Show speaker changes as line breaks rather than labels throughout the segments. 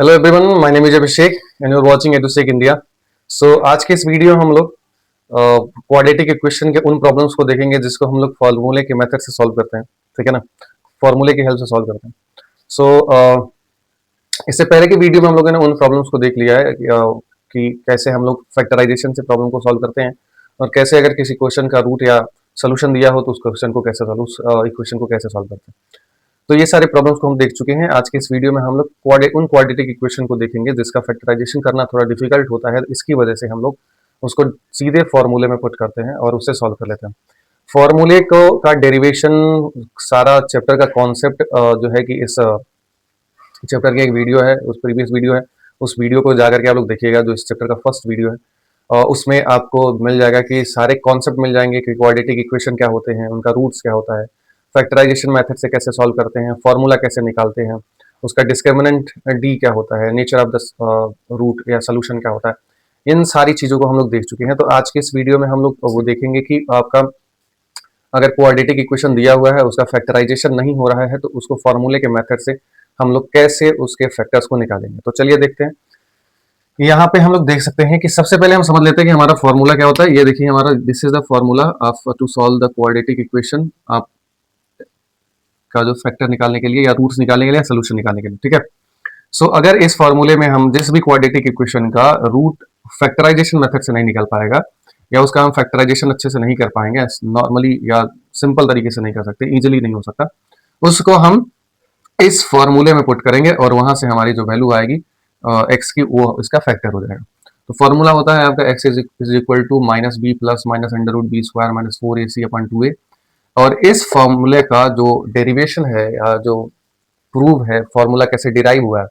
Hello everyone, my name is Abhishek and you are watching Edusec India. So आज के इस video हम लोग क्वाड्रेटिक इक्वेशन के उन प्रॉब्लम्स को देखेंगे जिसको हम लोग फॉर्मूले के मेथड से सॉल्व करते हैं। ठीक है ना, फॉर्मूले की हेल्प से सॉल्व करते हैं। सो इससे पहले की वीडियो में हम लोगों ने उन प्रॉब्लम्स को देख लिया है कि कैसे हम लोग फैक्टराइजेशन से प्रॉब्लम को सॉल्व करते हैं और कैसे अगर किसी क्वेश्चन का रूट या सोल्यूशन दिया हो तो उस क्वेश्चन को कैसे इक्वेशन को कैसे सॉल्व करते हैं। तो ये सारे प्रॉब्लम्स को हम देख चुके हैं। आज के इस वीडियो में हम लोग उन क्वाड्रेटिक इक्वेशन को देखेंगे जिसका फैक्टराइजेशन करना थोड़ा डिफिकल्ट होता है। इसकी वजह से हम लोग उसको सीधे फॉर्मूले में पुट करते हैं और उससे सॉल्व कर लेते हैं। फॉर्मूले को का डेरिवेशन, सारा चैप्टर का कॉन्सेप्ट जो है कि इस चैप्टर की एक वीडियो है, उस प्रीवियस वीडियो है, उस वीडियो को जाकर के आप लोग देखिएगा जो इस चैप्टर का फर्स्ट वीडियो है। और उसमें आपको मिल जाएगा कि सारे कॉन्सेप्ट मिल जाएंगे कि क्वाड्रेटिक इक्वेशन क्या होते हैं, उनका रूट्स क्या होता है, फैक्टराइजेशन मेथड से कैसे सॉल्व करते हैं, फॉर्मूला कैसे निकालते हैं, उसका डिस्क्रिमिनेंट डी क्या होता है, नेचर ऑफ द रूट या सोल्यूशन क्या होता है। इन सारी चीज़ों को हम लोग देख चुके हैं। तो आज के इस वीडियो में हम लोग वो देखेंगे कि आपका अगर क्वाड्रेटिक इक्वेशन दिया हुआ है, उसका फैक्टराइजेशन नहीं हो रहा है, तो उसको फॉर्मूले के मेथड से हम लोग कैसे उसके फैक्टर्स को निकालेंगे। तो चलिए देखते हैं। यहाँ पे हम लोग देख सकते हैं कि सबसे पहले हम समझ लेते हैं कि हमारा फॉर्मूला क्या होता है। ये देखिए, हमारा this is the formula of to solve the quadratic equation, आप का जो फैक्टर निकालने के लिए या रूट्स निकालने के लिए या सोल्यूशन निकालने के लिए। ठीक है, सो अगर इस फॉर्मूले में हम जिस भी क्वाड्रेटिक इक्वेशन का रूट फैक्टराइजेशन मेथड से नहीं निकल पाएगा या उसका हम फैक्टराइजेशन अच्छे से नहीं कर पाएंगे, नॉर्मली या सिंपल तरीके से नहीं कर सकते, इजीली नहीं हो सकता, उसको हम इस फॉर्मूले में पुट करेंगे और वहां से हमारी जो वैल्यू आएगी एक्स की, वो इसका फैक्टर हो जाएगा। तो फॉर्मूला होता है आपका x is equal to minus b plus minus under root b square minus 4ac upon 2a। और इस फॉर्मूले का जो डेरिवेशन है या जो प्रूव है, फॉर्मूला कैसे डिराइव हुआ है,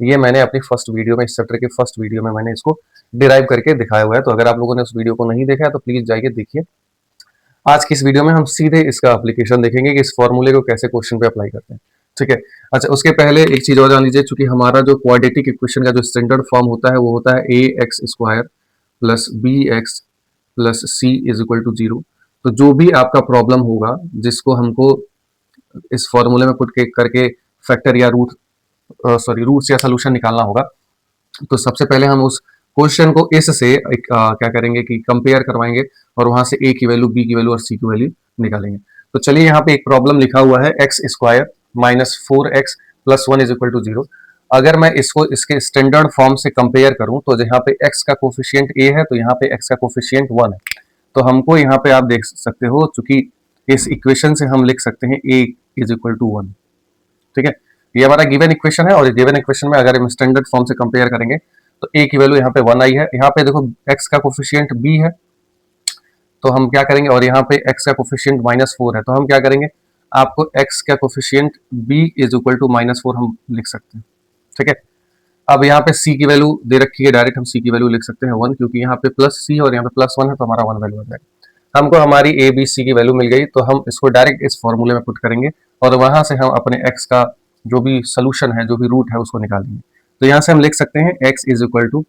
ये मैंने अपनी फर्स्ट वीडियो में, इस चैप्टर के फर्स्ट वीडियो में मैंने इसको डिराइव करके दिखाया हुआ है। तो अगर आप लोगों ने उस वीडियो को नहीं देखा है तो प्लीज जाइए देखिए। आज की इस वीडियो में हम सीधे इसका एप्लीकेशन देखेंगे कि इस फॉर्मूले को कैसे क्वेश्चन पे अप्लाई करते हैं। ठीक है, अच्छा उसके पहले एक चीज और जान लीजिए, चूंकि हमारा जो क्वाड्रेटिक इक्वेशन का जो स्टैंडर्ड फॉर्म होता है वो होता है A X square plus B X plus C is equal to 0। तो जो भी आपका प्रॉब्लम होगा जिसको हमको इस फॉर्मूले में पुट के करके फैक्टर या रूट्स या सोल्यूशन निकालना होगा, तो सबसे पहले हम उस क्वेश्चन को इस से क्या करेंगे कि कंपेयर करवाएंगे और वहां से ए की वैल्यू, बी की वैल्यू और सी की वैल्यू निकालेंगे। तो चलिए, यहाँ पे एक प्रॉब्लम लिखा हुआ है x square minus 4x plus 1 is equal to 0। अगर मैं इसको इसके स्टैंडर्ड फॉर्म से कंपेयर करूं तो यहाँ पे x का कोफिशियंट a है, तो यहाँ पे x का कोफिशियंट 1 है। तो हमको यहाँ पे आप देख सकते हो, चूंकि इस इक्वेशन से हम लिख सकते हैं a इज इक्वल टू 1। ठीक है, ये हमारा गिवन इक्वेशन है और गिवन इक्वेशन में अगर हम स्टैंडर्ड फॉर्म से कंपेयर करेंगे तो a की वैल्यू यहाँ पे 1 आई है। यहाँ पे देखो x का कोफिशियंट b है, तो हम क्या करेंगे, और यहाँ पे x का कोफिशियंट -4 है, तो हम क्या करेंगे, आपको x का coefficient b is equal to -4 हम लिख सकते हैं। ठीक है, अब यहाँ पे c की वैल्यू दे रखी है, डायरेक्ट हम c की वैल्यू लिख सकते हैं 1, क्योंकि यहाँ पे प्लस c और यहाँ पे प्लस 1 है, तो हमारा 1 वैल्यू आ जाएगा। हमको हमारी a b c की वैल्यू मिल गई, तो हम इसको डायरेक्ट इस फॉर्मूले में पुट करेंगे और वहां से हम अपने x का जो भी सोल्यूशन है, जो भी रूट है, उसको निकालेंगे। तो यहाँ से हम लिख सकते हैं x इज इक्वल टू,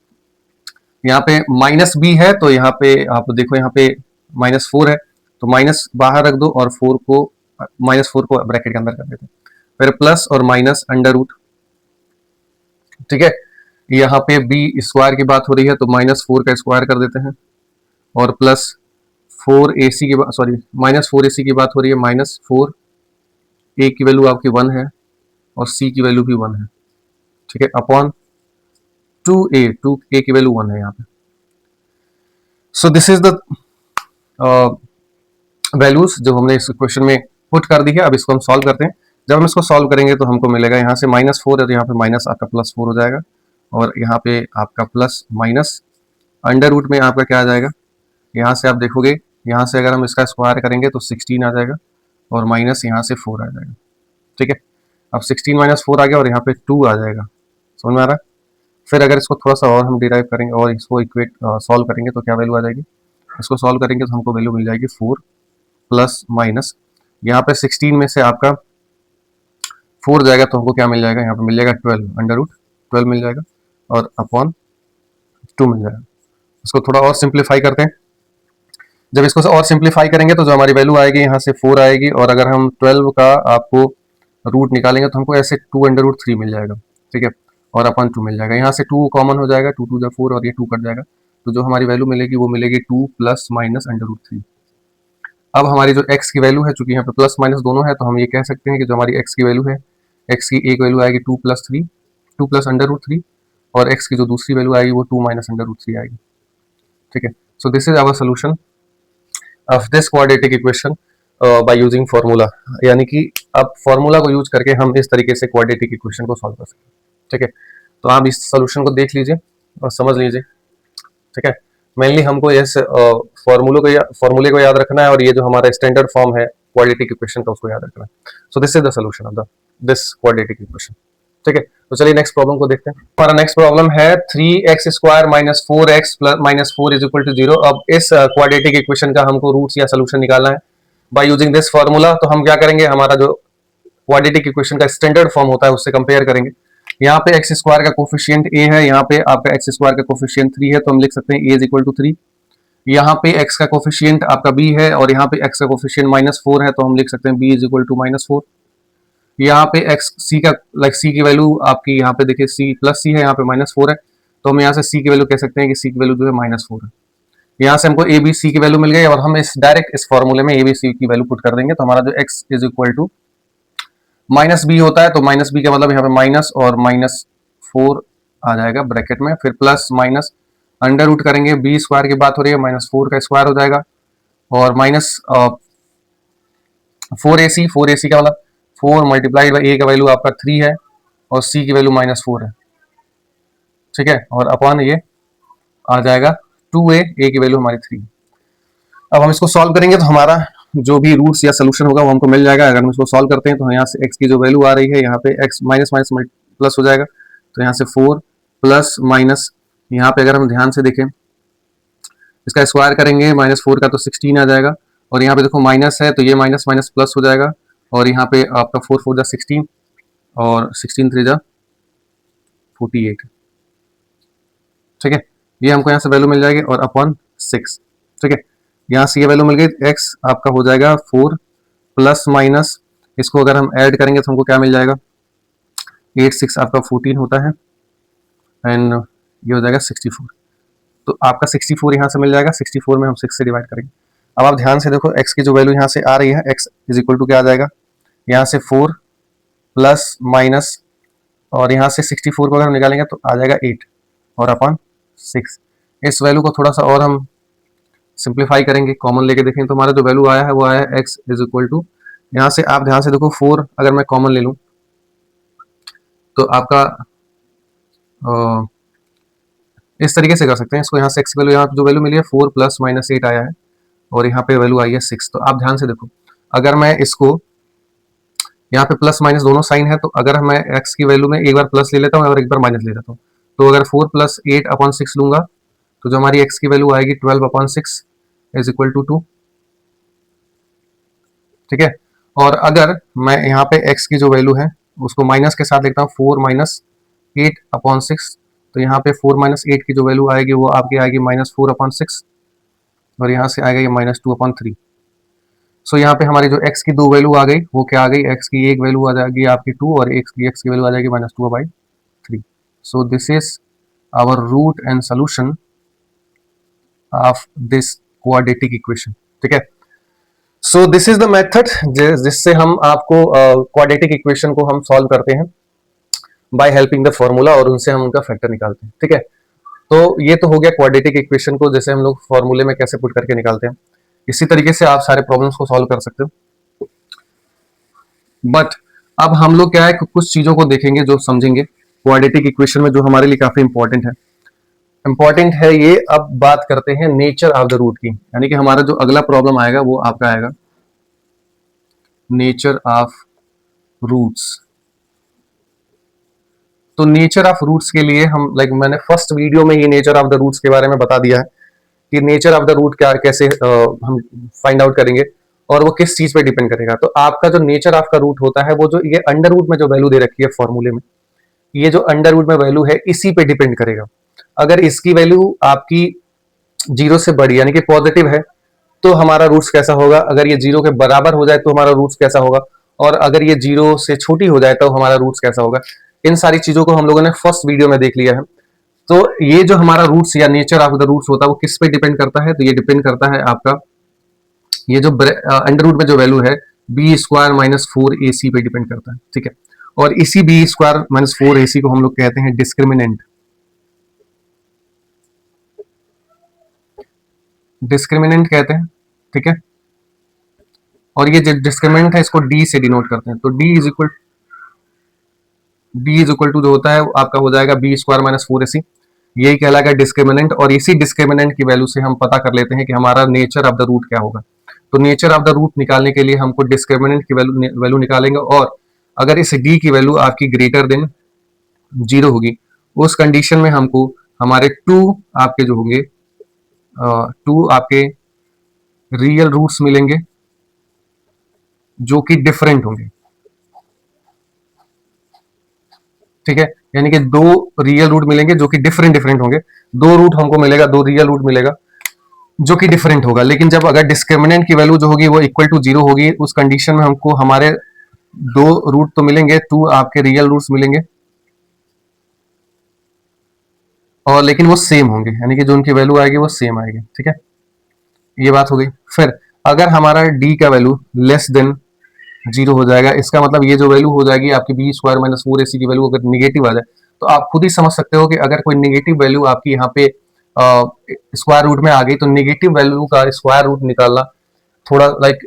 यहाँ पे माइनस b है, तो यहाँ पे आप देखो, यहाँ पे -4 है, तो माइनस बाहर रख दो और -4 को ब्रैकेट के अंदर कर देते हैं, फिर प्लस और माइनस अंडर रूट। ठीक है, यहाँ पे b स्क्वायर की बात हो रही है, तो -4 का स्क्वायर कर देते हैं और प्लस 4ac की बात, सॉरी -4ac की बात हो रही है, -4, a की वैल्यू आपकी 1 है और c की वैल्यू भी 1 है। ठीक है, अपॉन 2a की वैल्यू 1 है यहाँ पे। सो दिस इज द वैल्यूज जो हमने इस क्वेश्चन में पुट कर दी है। अब इसको हम सॉल्व करते हैं। जब हम इसको सॉल्व करेंगे तो हमको मिलेगा यहाँ से -4 है, तो यहाँ पे माइनस आपका +4 हो जाएगा और यहाँ पे आपका प्लस माइनस अंडर रूट में आपका क्या आ जाएगा, यहाँ से आप देखोगे, यहाँ से अगर हम इसका स्क्वायर करेंगे तो 16 आ जाएगा और माइनस यहाँ से 4 आ जाएगा। ठीक है, अब 16 - 4 आ गया और यहाँ पे 2 आ जाएगा। समझ में आ रहा है? फिर अगर इसको थोड़ा सा और हम डिराइव करेंगे और इसको इक्वेट सॉल्व करेंगे तो क्या वैल्यू आ जाएगी, इसको सॉल्व करेंगे तो हमको वैल्यू मिल जाएगी 4 प्लस माइनस, यहाँ पे 16 में से आपका 4 जाएगा तो हमको क्या मिल जाएगा, यहाँ पे मिल जाएगा 12, अंडर रूट 12 मिल जाएगा और अपॉन 2 मिल जाएगा। इसको थोड़ा और सिंप्लीफाई करते हैं। जब इसको और सिंप्लीफाई करेंगे तो जो हमारी वैल्यू आएगी यहाँ से 4 आएगी, और अगर हम 12 का आपको रूट निकालेंगे तो हमको ऐसे 2 अंडर रूट 3 मिल जाएगा। ठीक है, और अपन 2 मिल जाएगा। यहाँ से 2 कॉमन हो जाएगा, 2 2 4 और ये 2 कट जाएगा, तो जो हमारी वैल्यू मिलेगी वो मिलेगी 2 प्लस माइनस अंडर रूट 3। अब हमारी जो x की वैल्यू है, चूंकि यहाँ पे प्लस माइनस दोनों है, तो हम ये कह सकते हैं कि जो हमारी x की वैल्यू है, x की एक वैल्यू आएगी 2 प्लस 3, 2 प्लस अंडर रूट 3, और x की जो दूसरी वैल्यू आएगी वो 2 माइनस अंडर रूट 3 आएगी। ठीक है, so this is our solution of this quadratic equation by using formula, यानी कि अब फार्मूला को यूज करके हम इस तरीके से क्वाड्रेटिक इक्वेशन को सॉल्व कर सकते हैं। ठीक है, तो आप इस सोल्यूशन को देख लीजिए और समझ लीजिए। ठीक है, मेनली हमको इस फॉर्मूले को याद रखना है, और ये जो हमारा स्टैंडर्ड फॉर्म है क्वाड्रेटिक इक्वेशन का, उसको याद रखना है। So this is the solution of this quadratic equation. ठीक है, तो चलिए नेक्स्ट प्रॉब्लम को देखते हैं। हमारा नेक्स्ट प्रॉब्लम है 3x square minus 4x minus 4 is equal to 0। अब इस क्वाड्रेटिक इक्वेशन का हमको रूट्स या सोल्यूशन निकालना है बाय यूजिंग दिस फॉर्मूला। तो हम क्या करेंगे, हमारा जो क्वाड्रेटिक इक्वेशन का स्टैंडर्ड फॉर्म होता है उससे कंपेयर करेंगे। यहाँ पे एक्स स्क्वायर का कोफिशिएंट a है, यहाँ पे आपका एक्स स्क्वायर का कोफिशिएंट 3 है, तो हम लिख सकते हैं a इज इक्वल टू 3। यहाँ पे x का कोफिशिएंट आपका b है, और यहाँ पे x का कोफिशिएंट -4 है, तो हम लिख सकते हैं b इज इक्वल टू -4। यहाँ पे x c का c की वैल्यू आपकी यहाँ पे देखिए c प्लस c है, यहाँ पे -4 है, तो हम यहाँ से c की वैल्यू कह सकते हैं कि c की वैल्यू जो है -4 है। यहाँ से हमको a b c की वैल्यू मिल गई, और हम इस डायरेक्ट इस फॉर्मूले में a b c की वैल्यू पुट कर देंगे, तो हमारा जो x is equal to -b होता है, तो -b का मतलब यहाँ पे माइनस और -4 आ जाएगा ब्रैकेट में, फिर प्लस माइनस अंडर रूट करेंगे, b स्क्वायर की बात हो रही है, -4 का स्क्वायर हो जाएगा, और माइनस 4ac का मतलब 4 मल्टीप्लाइड बाई a का वैल्यू आपका 3 है, और c की वैल्यू -4 है। ठीक है, और अपॉन ये आ जाएगा 2a, a की वैल्यू हमारी 3। अब हम इसको सॉल्व करेंगे तो हमारा जो भी रूट्स या सोल्यूशन होगा वो हमको मिल जाएगा। अगर हम इसको सॉल्व करते हैं तो यहाँ से x की जो वैल्यू आ रही है, यहाँ पे x माइनस माइनस प्लस हो जाएगा, तो यहाँ से 4 प्लस माइनस, यहाँ पे अगर हम ध्यान से देखें इसका स्क्वायर करेंगे -4 का, तो 16 आ जाएगा, और यहाँ पे देखो माइनस है, तो ये माइनस माइनस प्लस हो जाएगा, और यहाँ पे आपका 4 4 जा 16, और 16 3 जा 48। ठीक है, ये हमको यहाँ से वैल्यू मिल जाएगी, और अपॉन 6। ठीक है, यहाँ से ये वैल्यू मिल गई, x आपका हो जाएगा 4 प्लस माइनस, इसको अगर हम ऐड करेंगे तो हमको क्या मिल जाएगा, 8 6 आपका 14 होता है, एंड ये हो जाएगा 64। तो आपका 64 यहाँ से मिल जाएगा, 64 में हम 6 से डिवाइड करेंगे। अब आप ध्यान से देखो x की जो वैल्यू यहाँ से आ रही है, x इज इक्वल टू क्या आ जाएगा, यहाँ से 4 प्लस माइनस, और यहाँ से 64 को अगर हम निकालेंगे तो आ जाएगा 8 और अपॉन 6। इस वैल्यू को थोड़ा सा और हम सिंप्लीफाई करेंगे, कॉमन लेके देखें, तो हमारा जो वैल्यू आया है वो आया है x इज इक्वल टू, यहाँ से आप ध्यान से देखो 4 अगर मैं कॉमन ले लूँ तो आपका इस तरीके से कर सकते हैं इसको। यहाँ से x वैल्यू, यहाँ जो वैल्यू मिली है 4 प्लस माइनस 8 आया है, और यहाँ पे वैल्यू आई है 6। तो आप ध्यान से देखो, अगर मैं इसको यहाँ पे प्लस माइनस दोनों साइन है, तो अगर मैं x की वैल्यू में एक बार प्लस ले लेता हूँ और एक बार माइनस ले लेता हूँ, तो अगर 4 प्लस 8 अपॉन 6 लूंगा तो जो हमारी x की वैल्यू आएगी 12 अपॉन 6 इज इक्वल टू 2। ठीक है, और अगर मैं यहाँ पे x की जो वैल्यू है उसको माइनस के साथ लिखता हूँ, 4 माइनस 8 अपॉन 6, तो यहाँ पे 4 माइनस 8 की जो वैल्यू आएगी वो आपकी आएगी -4 अपॉन 6, और यहाँ से आएगा ये -2 अपॉन 3। सो यहाँ पे हमारी जो x की दो वैल्यू आ गई, वो क्या आ गई, x की एक वैल्यू आ जाएगी आपकी 2, और x की वैल्यू आ जाएगी -2/3। So this is our root and solution of this quadratic equation. ठीक है, so this is the method जिससे हम आपको क्वाड्रेटिक इक्वेशन को हम सॉल्व करते हैं बाय हेल्पिंग द फॉर्मूला, और उनसे हम उनका फैक्टर निकालते हैं। ठीक है, तो ये तो हो गया क्वाड्रेटिक इक्वेशन को जैसे हम लोग फॉर्मूले में कैसे पुट करके निकालते हैं। इसी तरीके से आप सारे प्रॉब्लम्स को सॉल्व कर सकते हो, बट अब हम लोग क्या है कुछ चीजों को देखेंगे जो समझेंगे क्वाड्रेटिक इक्वेशन में, जो हमारे लिए काफी इंपॉर्टेंट है ये। अब बात करते हैं नेचर ऑफ द रूट की, यानी कि हमारा जो अगला प्रॉब्लम आएगा वो आपका आएगा नेचर ऑफ रूट्स। तो नेचर ऑफ रूट्स के लिए हम मैंने फर्स्ट वीडियो में ही नेचर ऑफ द रूट्स के बारे में बता दिया है कि नेचर ऑफ द रूट क्या कैसे हम फाइंड आउट करेंगे, और वो किस चीज पे डिपेंड करेगा। तो आपका जो नेचर ऑफ का रूट होता है वो जो ये अंडर रूट में जो वैल्यू दे रखी है फॉर्मूले में, ये जो अंडर रूट में वैल्यू है इसी पे डिपेंड करेगा। अगर इसकी वैल्यू आपकी 0 से बड़ी यानी कि पॉजिटिव है तो हमारा रूट्स कैसा होगा, अगर ये 0 के बराबर हो जाए तो हमारा रूट्स कैसा होगा, और अगर ये 0 से छोटी हो जाए तो हमारा रूट्स कैसा होगा। इन सारी चीजों को हम लोगों ने फर्स्ट वीडियो में देख लिया है। तो ये जो हमारा रूट्स या नेचर ऑफ द रूट्स होता है वो किस पे डिपेंड करता है, तो ये डिपेंड करता है आपका ये जो अंडर रूट में जो वैल्यू है बी स्क्वायर माइनस 4ac पे डिपेंड करता है, ठीक है। और इसी बी स्क्वायर माइनस 4ac को हम लोग कहते हैं डिस्क्रिमिनेंट। डिस्क्रिमिनेंट कहते हैं, ठीक है। और ये जो डिस्क्रिमिनेंट है इसको डी से डिनोट करते हैं, तो डी इज इक्वल टू जो होता है आपका हो जाएगा बी स्क्वायर माइनस 4ac, यही कहलाएगा डिस्क्रिमिनेंट। और इसी डिस्क्रिमिनेंट की वैल्यू से हम पता कर लेते हैं कि हमारा नेचर ऑफ द रूट क्या होगा। तो नेचर ऑफ द रूट निकालने के लिए हमको डिस्क्रिमिनेंट की वैल्यू निकालेंगे, और अगर इस डी की वैल्यू आपकी ग्रेटर देन 0 होगी उस कंडीशन में हमको हमारे टू आपके जो होंगे टू आपके रियल रूट्स मिलेंगे जो कि डिफरेंट होंगे, ठीक है। यानी कि दो रियल रूट मिलेंगे जो कि डिफरेंट होंगे। दो रूट हमको मिलेगा, दो रियल रूट मिलेगा जो कि डिफरेंट होगा। लेकिन जब अगर डिस्क्रिमिनेंट की वैल्यू जो होगी वो इक्वल टू 0 होगी उस कंडीशन में हमको हमारे दो रूट तो मिलेंगे, टू आपके रियल रूट्स मिलेंगे, और लेकिन वो सेम होंगे, यानी कि जो उनकी वैल्यू आएगी वो सेम आएगी, ठीक है। ये बात हो गई। फिर अगर हमारा डी का वैल्यू लेस देन 0 हो जाएगा, इसका मतलब ये जो वैल्यू हो जाएगी आपकी बी स्क्वायर माइनस 4ac की वैल्यू अगर निगेटिव आ जाए, तो आप खुद ही समझ सकते हो कि अगर कोई निगेटिव वैल्यू आपकी यहाँ पे स्क्वायर रूट में आ गई तो निगेटिव वैल्यू का स्क्वायर रूट निकालना थोड़ा लाइक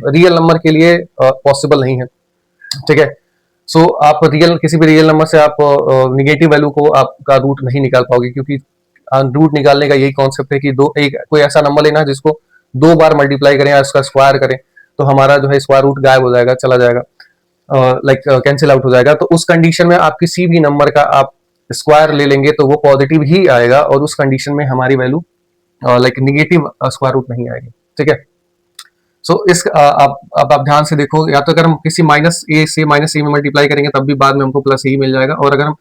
रियल नंबर के लिए पॉसिबल नहीं है, ठीक है। सो आप किसी भी रियल नंबर से आप निगेटिव वैल्यू को आपका रूट नहीं निकाल पाओगे, क्योंकि रूट निकालने का यही कॉन्सेप्ट है कि कोई ऐसा नंबर लेना जिसको 2 बार मल्टीप्लाई करें या उसका स्क्वायर करें तो हमारा जो है स्क्वायर रूट गायब हो जाएगा, चला जाएगा, लाइक कैंसिल आउट हो जाएगा। तो उस कंडीशन में आप किसी भी नंबर का आप स्क्वायर ले लेंगे तो वो पॉजिटिव ही आएगा, और उस कंडीशन में हमारी value like negative square root नहीं आएगी, ठीक है। सो इस आप ध्यान से देखो, या तो अगर हम किसी माइनस ए से माइनस ए में मल्टीप्लाई करेंगे तब भी बाद में हमको प्लस ए ही मिल जाएगा, और अगर हम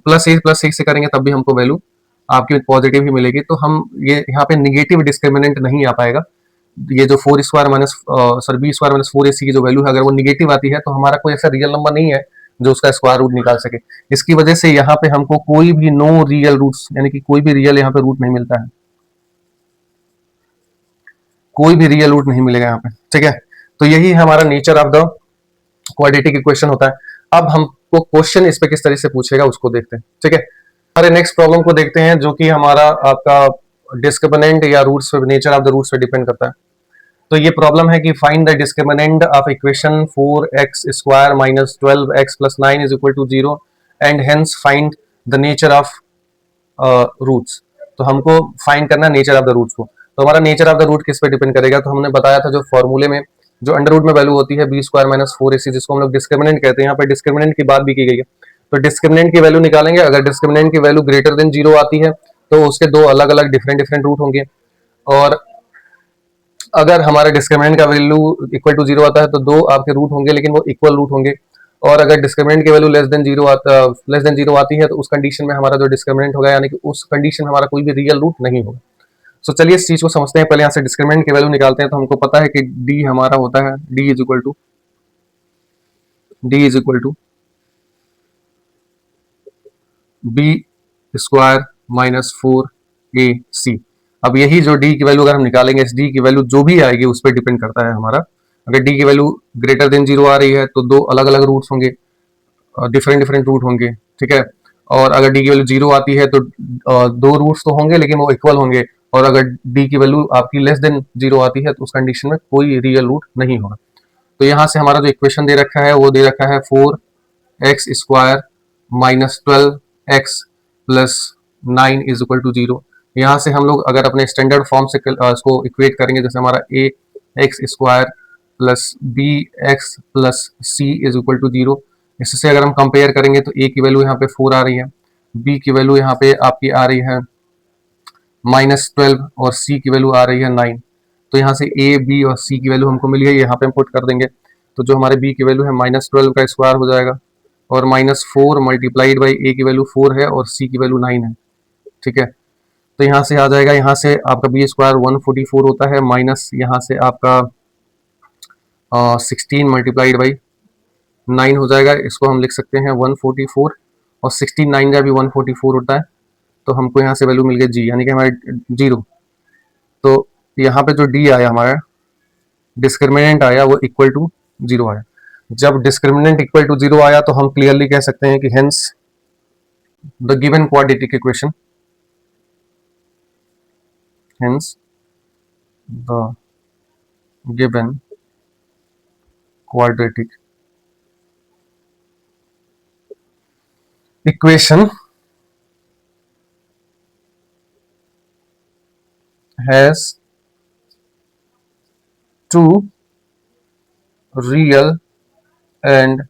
प्लस ए से करेंगे तब भी हमको वैल्यू आपकी पॉजिटिव ही मिलेगी। तो हम ये यहाँ पे निगेटिव डिस्क्रिमिनेंट नहीं आ पाएगा। ये जो 4 square minus b square minus 4ac की जो वैल्यू है अगर वो निगेटिव आती है तो हमारा कोई ऐसा रियल नंबर नहीं है जो उसका स्क्वायर रूट निकाल सके। इसकी वजह से यहाँ पे हमको कोई भी नो रियल रूट्स, यानी कि कोई भी रियल यहाँ पे रूट नहीं मिलता है, कोई भी रियल रूट नहीं मिलेगा यहाँ पे, ठीक है। तो यही हमारा nature of the quadratic equation होता है। अब हमको क्वेश्चन इस पे किस तरह से पूछेगा उसको देखते हैं, ठीक है। हमारे नेक्स्ट प्रॉब्लम को देखते हैं जो कि हमारा आपका डिस्क्रिमिनेंट या रूट्स पे, नेचर ऑफ द रूट्स पे डिपेंड करता है। तो ये प्रॉब्लम है कि find the discriminant of equation 4x square minus 12x plus 9 is equal to 0 and hence find the nature of roots. तो हमको फाइंड करना है नेचर ऑफ द रूट्स को। तो हमारा नेचर ऑफ द रूट किस पे डिपेंड करेगा, तो हमने बताया था जो फॉर्मूले में जो अंडर रूट में वैल्यू होती है बी स्क्वायर माइनस 4ac जिसको हम लोग डिस्क्रिमिनेंट कहते हैं, यहाँ पे डिस्क्रिमिनेंट की बात भी की गई है। तो डिस्क्रिमिनेंट की वैल्यू निकालेंगे, अगर डिस्क्रिमिनेंट की वैल्यू ग्रेटर देन 0 आती है तो उसके दो अलग अलग डिफरेंट रूट होंगे, और अगर हमारे डिस्क्रिमिनेंट का वैल्यू इक्वल टू 0 आता है तो दो आपके रूट होंगे लेकिन वो इक्वल रूट होंगे, और अगर डिस्क्रिमिनेंट की वैल्यू लेस देन जीरो आती है तो उस कंडीशन में हमारा जो डिस्क्रिमिनेंट होगा यानी कि उस कंडीशन हमारा कोई भी रियल रूट नहीं होगा। सो चलिए इस चीज को समझते हैं। पहले यहाँ से डिस्क्रिमिनेंट की वैल्यू निकालते हैं। तो हमको पता है कि डी हमारा होता है d is equal to b square minus 4ac। अब यही जो डी की वैल्यू अगर हम निकालेंगे, इस डी की वैल्यू जो भी आएगी उस पर डिपेंड करता है हमारा। अगर डी की वैल्यू ग्रेटर देन 0 आ रही है तो दो अलग अलग रूट्स होंगे, डिफरेंट रूट होंगे, ठीक है। और अगर डी की वैल्यू 0 आती है तो दो रूट्स तो होंगे लेकिन वो इक्वल होंगे, और अगर डी की वैल्यू आपकी लेस देन 0 आती है तो उस कंडीशन में कोई रियल रूट नहीं होगा। तो यहाँ से हमारा जो इक्वेशन दे रखा है वो दे रखा है 4x square minus 12x plus 9 is equal to 0। यहाँ से हम लोग अगर अपने स्टैंडर्ड फॉर्म से इसको इक्वेट करेंगे, जैसे हमारा A X square plus B X plus C is equal to 0, इससे अगर हम कंपेयर करेंगे तो ए की वैल्यू यहाँ पे 4 आ रही है, बी की वैल्यू यहाँ पे आपकी आ रही है -12 और सी की वैल्यू आ रही है 9। तो यहाँ से ए बी और सी की वैल्यू हमको मिली है, यहाँ पे हम पुट कर देंगे। तो जो हमारे बी की वैल्यू है -12 का स्क्वायर हो जाएगा, और -4 मल्टीप्लाइड बाई ए की वैल्यू 4 है और सी की वैल्यू 9 है, ठीक है। तो यहाँ से आ जाएगा, यहाँ से आपका बी स्क्वायर 144 होता है, माइनस यहाँ से आपका 16 मल्टीप्लाइड बाई 9 हो जाएगा, इसको हम लिख सकते हैं 144, और 69 का भी 144 होता है, तो हमको यहाँ से वैल्यू मिल गई जी, यानी कि हमारे 0। तो यहाँ पे जो डी आया हमारा डिस्क्रिमिनेंट आया वो इक्वल टू 0 आया। जब डिस्क्रिमिनेंट इक्वल टू 0 आया तो हम क्लियरली कह सकते हैं कि hence the given quadratic equation, hence the given quadratic equation has two real and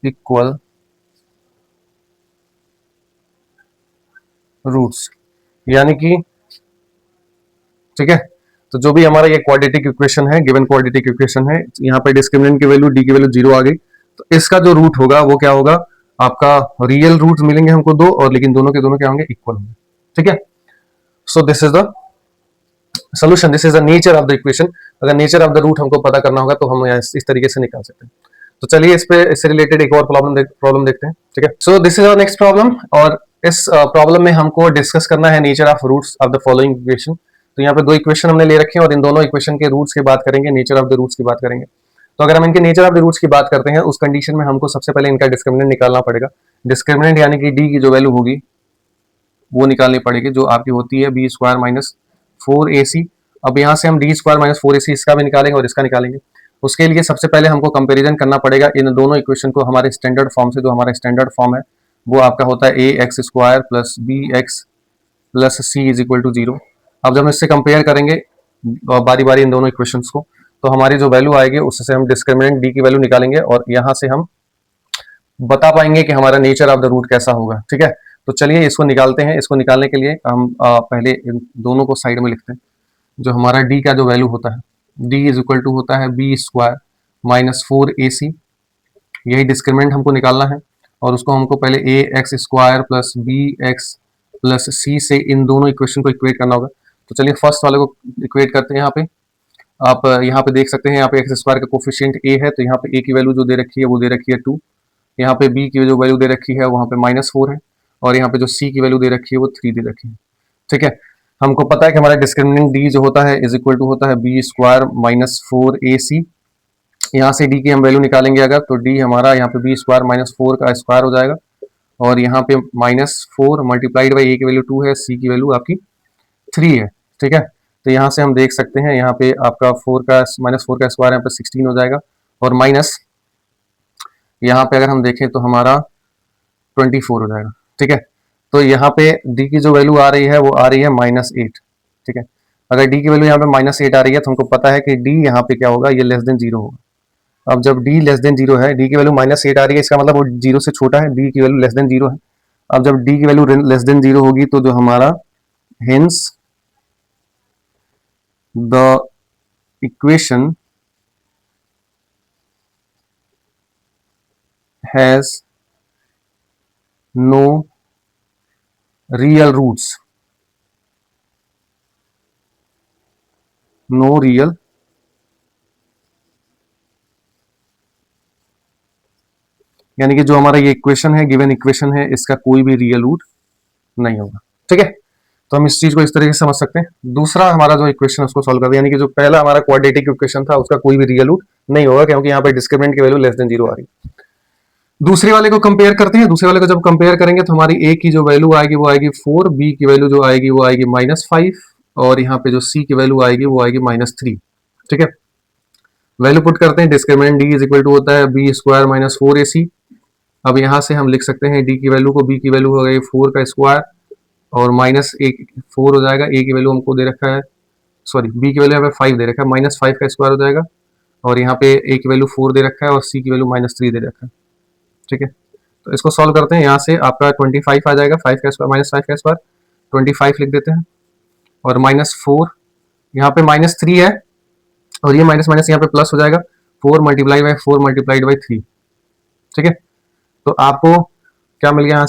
equal roots, यानी कि ठीक है। तो जो भी हमारा ये क्वाड्रेटिक इक्वेशन है, गिवन क्वाड्रेटिक इक्वेशन है, यहाँ पे डिस्क्रिमिनेंट की वैल्यू डी की वैल्यू 0 आ गई, तो इसका जो रूट होगा वो क्या होगा, आपका रियल रूट मिलेंगे हमको दो, और लेकिन दोनों के दोनों क्या होंगे, इक्वल होंगे। ठीक है, so this is the solution, this is the nature of the equation. अगर नेचर ऑफ द रूट हमको पता करना होगा तो हम इस तरीके से निकाल सकते हैं। तो चलिए इससे रिलेटेड एक और प्रॉब्लम देखते हैं। ठीक है, so this is our next problem, और इस प्रॉब्लम में हमको डिस्कस करना है nature of roots of the following equation. तो यहाँ पे दो इक्वेशन हमने ले रखे हैं, और इन दोनों इक्वेशन के रूट्स की बात करेंगे, नेचर ऑफ द रूट्स की बात करेंगे। तो अगर हम इनके नेचर ऑफ द रूट्स की बात करते हैं, उस कंडीशन में हमको सबसे पहले इनका डिस्क्रिमिनेंट निकालना पड़ेगा। डिस्क्रिमिनेंट यानी कि डी की जो वैल्यू होगी वो निकालनी पड़ेगी, जो आपकी होती है बी स्क्वायर माइनस 4ac। अब यहाँ से हम डी स्क्वायर माइनस 4ac इसका भी निकालेंगे और इसका निकालेंगे। उसके लिए सबसे पहले हमको कंपैरिजन करना पड़ेगा इन दोनों इक्वेशन को हमारे स्टैंडर्ड फॉर्म से। जो हमारा स्टैंडर्ड फॉर्म है वो आपका होता है A X square plus B X plus C is equal to 0। अब जब हम इससे कंपेयर करेंगे बारी बारी इन दोनों इक्वेशंस को, तो हमारी जो वैल्यू आएगी उससे हम डिस्क्रिमिनेंट डी की वैल्यू निकालेंगे, और यहाँ से हम बता पाएंगे कि हमारा नेचर ऑफ द रूट कैसा होगा। ठीक है, तो चलिए इसको निकालते हैं। इसको निकालने के लिए हम पहले इन दोनों को साइड में लिखते हैं। जो हमारा डी का जो वैल्यू होता है, डी इज इक्वल टू होता है बी स्क्वायर माइनस 4ac, यही डिस्क्रिमिनेंट हमको निकालना है, और उसको हमको पहले A X square plus B X plus C से इन दोनों इक्वेशन को इक्वेट करना होगा। तो चलिए फर्स्ट वाले को इक्वेट करते हैं। यहाँ पे आप यहाँ पे देख सकते हैं, यहाँ पे एक्स स्क्वायर का कोफिशिएंट ए है, तो यहाँ पे ए की वैल्यू जो दे रखी है वो दे रखी है 2, यहाँ पे बी की जो वैल्यू दे रखी है वहाँ पे -4 है, और यहाँ पे जो सी की वैल्यू दे रखी है वो 3 दे रखी है। ठीक है, हमको पता है कि हमारा डिस्क्रिमिनेंट डी जो होता है इज इक्वल टू होता है बी स्क्वायर माइनस 4ac। यहाँ से डी की हम वैल्यू निकालेंगे अगर, तो डी हमारा यहाँ पे बी स्क्वायर माइनस 4 का स्क्वायर हो जाएगा, और यहाँ पे -4 मल्टीप्लाइड बाई ए की वैल्यू 2 है, सी की वैल्यू आपकी 3 है। ठीक है, तो यहाँ से हम देख सकते हैं यहाँ पे आपका -4 का स्क्वायर यहाँ पे 16 हो जाएगा, और माइनस यहाँ पे अगर हम देखें तो हमारा 24 हो जाएगा। ठीक है, तो यहाँ पे डी की जो वैल्यू आ रही है वो आ रही है -8। ठीक है, अगर डी की वैल्यू यहाँ पे -8 आ रही है तो हमको पता है कि डी यहाँ पे क्या होगा, ये लेस देन 0 होगा। अब जब डी लेस देन 0 है, डी की वैल्यू -8 आ रही है, इसका मतलब वो 0 से छोटा है, डी की वैल्यू लेस देन 0 है। अब जब डी की वैल्यू लेस देन 0 होगी तो जो हमारा hence the equation has no real roots, no real यानी कि जो हमारा ये इक्वेशन है, गिवन इक्वेशन है, इसका कोई भी रियल रूट नहीं होगा। ठीक है, तो हम इस चीज को इस तरीके से समझ सकते हैं। दूसरा हमारा जो इक्वेशन उसको सॉल्व कर दिया, यानी कि जो पहला हमारा क्वाड्रेटिक इक्वेशन था उसका कोई भी रियल रूट नहीं होगा, क्योंकि यहाँ पे डिस्क्रिमिनेंट की वैल्यू लेस देन 0 आ रही है। दूसरे वाले को कंपेयर करते हैं। दूसरे वाले को जब कंपेयर करेंगे तो हमारी ए की जो वैल्यू आएगी वो आएगी 4, बी की वैल्यू जो आएगी वो आएगी -5, और यहाँ पे जो सी की वैल्यू आएगी वो आएगी -3। ठीक है, वैल्यू पुट करते हैं। Discriminant d is equal to होता है बी स्क्वायर माइनस 4ac। अब यहाँ से हम लिख सकते हैं डी की वैल्यू को, बी की वैल्यू हो गई 4 का स्क्वायर और -4 हो जाएगा। ए की वैल्यू हमको दे रखा है, सॉरी बी की वैल्यू यहाँ पे 5 दे रखा है, -5 का स्क्वायर हो जाएगा, और यहाँ पे ए की वैल्यू 4 दे रखा है और सी की वैल्यू -3 दे रखा है। ठीक है, तो इसको सॉल्व करते हैं। यहाँ से आपका 25 आ जाएगा, 5 का स्क्वायर -5 का स्क्वायर, 25 लिख देते हैं, और -4 यहाँ पे -3 है, और ये माइनस माइनस यहाँ पे प्लस हो जाएगा, 4 मल्टीप्लाई बाई 4 मल्टीप्लाइड बाई 3। ठीक है, तो आपको क्या मिल गया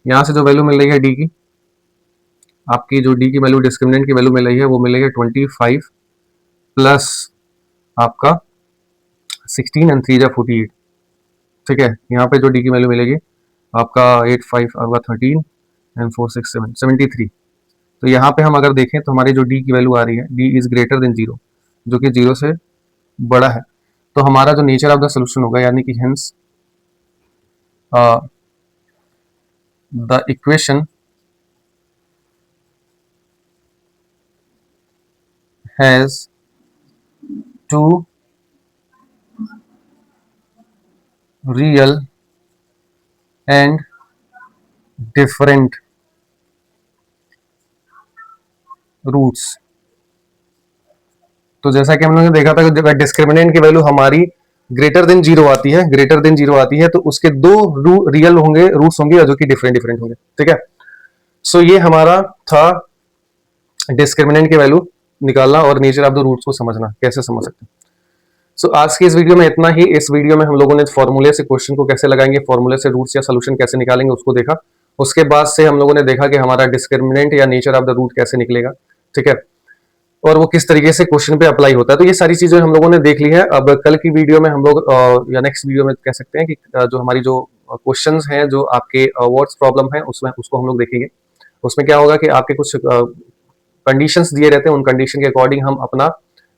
यहाँ से जो वैल्यू मिल रही है डी की, आपकी जो डी की वैल्यू डिस्क्रिमिनेंट की वैल्यू मिल रही है वो मिल रही है 25 प्लस आपका 16 एंड 3 जा 48। ठीक है, यहाँ पे जो डी की वैल्यू मिलेगी आपका 8 5 होगा 13 एंड 4 6 7 73। तो यहाँ पे हम अगर देखें तो हमारी जो डी की वैल्यू आ रही है, d is greater than zero, जो कि जीरो से बड़ा है। तो हमारा जो नेचर ऑफ द सोल्यूशन होगा, यानी कि hence the equation has two real and different roots. तो जैसा कि हम लोगों ने देखा था कि जब डिस्क्रिमिनेंट की वैल्यू हमारी ग्रेटर देन जीरो आती है, ग्रेटर देन जीरो आती है, तो उसके दो रियल होंगे, रूट्स होंगे जो कि डिफरेंट डिफरेंट होंगे। ठीक है, सो ये हमारा था डिस्क्रिमिनेंट की वैल्यू निकालना और नेचर ऑफ द रूट्स को समझना, कैसे समझ सकते हैं। सो आज की इस वीडियो में इतना ही। इस वीडियो में हम लोगों ने फॉर्मूले से क्वेश्चन को कैसे लगाएंगे, फॉर्मूले से रूट्स या सोल्यूशन कैसे निकालेंगे उसको देखा। उसके बाद से हम लोगों ने देखा कि हमारा डिस्क्रिमिनेंट या नेचर ऑफ द रूट कैसे निकलेगा। ठीक है, और वो किस तरीके से क्वेश्चन पे अप्लाई होता है। तो ये सारी चीजें हम लोगों ने देख ली है। अब कल की वीडियो में हम लोग या नेक्स्ट वीडियो में कह सकते हैं कि जो हमारी जो क्वेश्चंस हैं, जो आपके वर्ड्स प्रॉब्लम है, उसमें उसको हम लोग देखेंगे। उसमें क्या होगा कि आपके कुछ कंडीशंस दिए रहते हैं, उन कंडीशन के अकॉर्डिंग हम अपना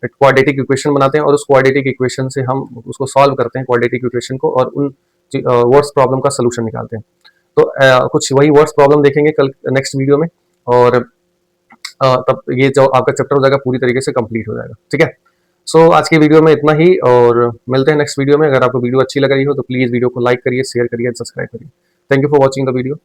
क्वाड्रेटिक इक्वेशन बनाते हैं और उस क्वाड्रेटिक इक्वेशन से हम उसको सॉल्व करते हैं, क्वाड्रेटिक इक्वेशन को, और उन वर्ड्स प्रॉब्लम का सोल्यूशन निकालते हैं। तो कुछ वही वर्ड्स प्रॉब्लम देखेंगे कल नेक्स्ट वीडियो में, और तब ये जो आपका चैप्टर हो जाएगा पूरी तरीके से कंप्लीट हो जाएगा। ठीक है, सो आज की वीडियो में इतना ही, और मिलते हैं नेक्स्ट वीडियो में। अगर आपको वीडियो अच्छी लग रही हो तो प्लीज वीडियो को लाइक करिए, शेयर करिए, सब्सक्राइब करिए। Thank you for watching the video.